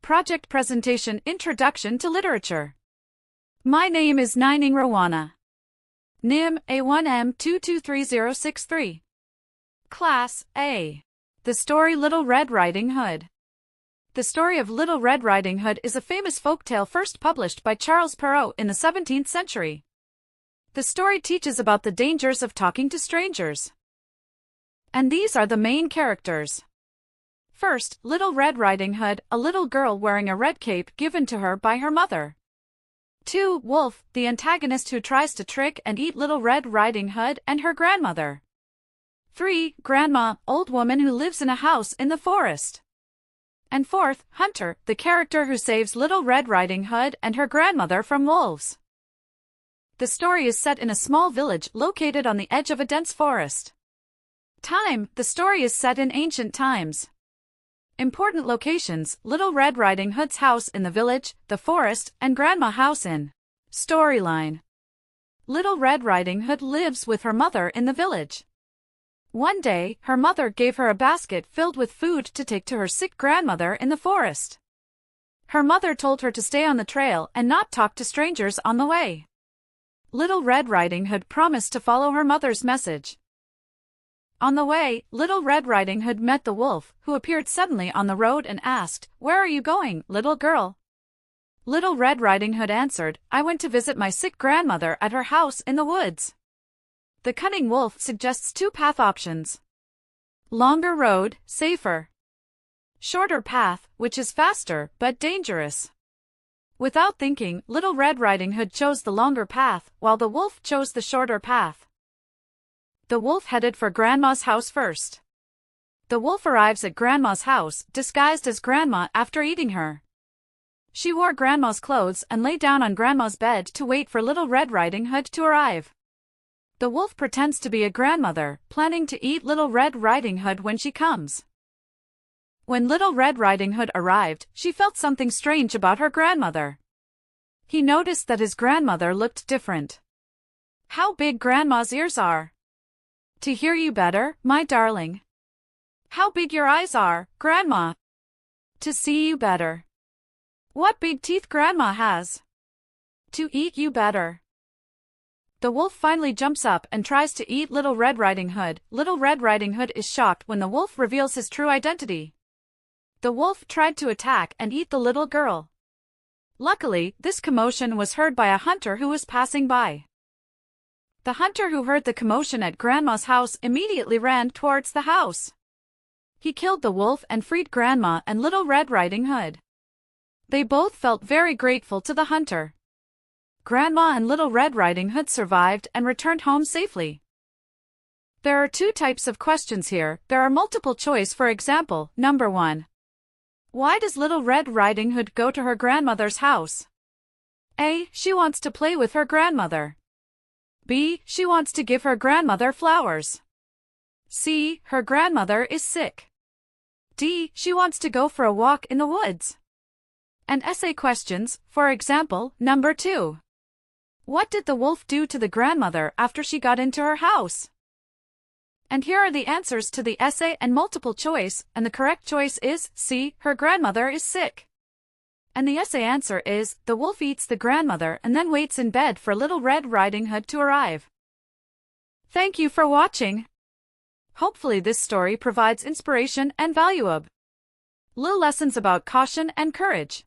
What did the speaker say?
Project Presentation Introduction to Literature. My name is NINING Ruwana. NIM A1M223063. Class A. The story Little Red Riding Hood. The story of Little Red Riding Hood is a famous folktale first published by Charles Perrault in the 17th century. The story teaches about the dangers of talking to strangers. And these are the main characters. First, Little Red Riding Hood, a little girl wearing a red cape given to her by her mother. 2. Wolf, the antagonist who tries to trick and eat Little Red Riding Hood and her grandmother. 3. Grandma, old woman who lives in a house in the forest. And 4th, Hunter, the character who saves Little Red Riding Hood and her grandmother from wolves. The story is set in a small village located on the edge of a dense forest. Time, the story is set in ancient times. Important locations: Little Red Riding Hood's house in the village, the forest, and Grandma house in. Storyline: Little Red Riding Hood lives with her mother in the village. One day, her mother gave her a basket filled with food to take to her sick grandmother in the forest. Her mother told her to stay on the trail and not talk to strangers on the way. Little Red Riding Hood promised to follow her mother's message. On the way, Little Red Riding Hood met the wolf, who appeared suddenly on the road and asked, "Where are you going, little girl?" Little Red Riding Hood answered, "I went to visit my sick grandmother at her house in the woods." The cunning wolf suggests two path options. Longer road, safer. Shorter path, which is faster, but dangerous. Without thinking, Little Red Riding Hood chose the longer path, while the wolf chose the shorter path. The wolf headed for Grandma's house first. The wolf arrives at Grandma's house, disguised as Grandma after eating her. She wore Grandma's clothes and lay down on Grandma's bed to wait for Little Red Riding Hood to arrive. The wolf pretends to be a grandmother, planning to eat Little Red Riding Hood when she comes. When Little Red Riding Hood arrived, she felt something strange about her grandmother. He noticed that his grandmother looked different. "How big Grandma's ears are." "To hear you better, my darling." "How big your eyes are, Grandma." "To see you better." "What big teeth Grandma has." "To eat you better." The wolf finally jumps up and tries to eat Little Red Riding Hood. Little Red Riding Hood is shocked when the wolf reveals his true identity. The wolf tried to attack and eat the little girl. Luckily, this commotion was heard by a hunter who was passing by. The hunter who heard the commotion at Grandma's house immediately ran towards the house. He killed the wolf and freed Grandma and Little Red Riding Hood. They both felt very grateful to the hunter. Grandma and Little Red Riding Hood survived and returned home safely. There are two types of questions here. There are multiple choice. For example, number 1. Why does Little Red Riding Hood go to her grandmother's house? A. She wants to play with her grandmother. B. She wants to give her grandmother flowers. C. Her grandmother is sick. D. She wants to go for a walk in the woods. And essay questions, for example, number 2. What did the wolf do to the grandmother after she got into her house? And here are the answers to the essay and multiple choice, and the correct choice is C. Her grandmother is sick. And the essay answer is, the wolf eats the grandmother and then waits in bed for Little Red Riding Hood to arrive. Thank you for watching. Hopefully this story provides inspiration and valuable little lessons about caution and courage.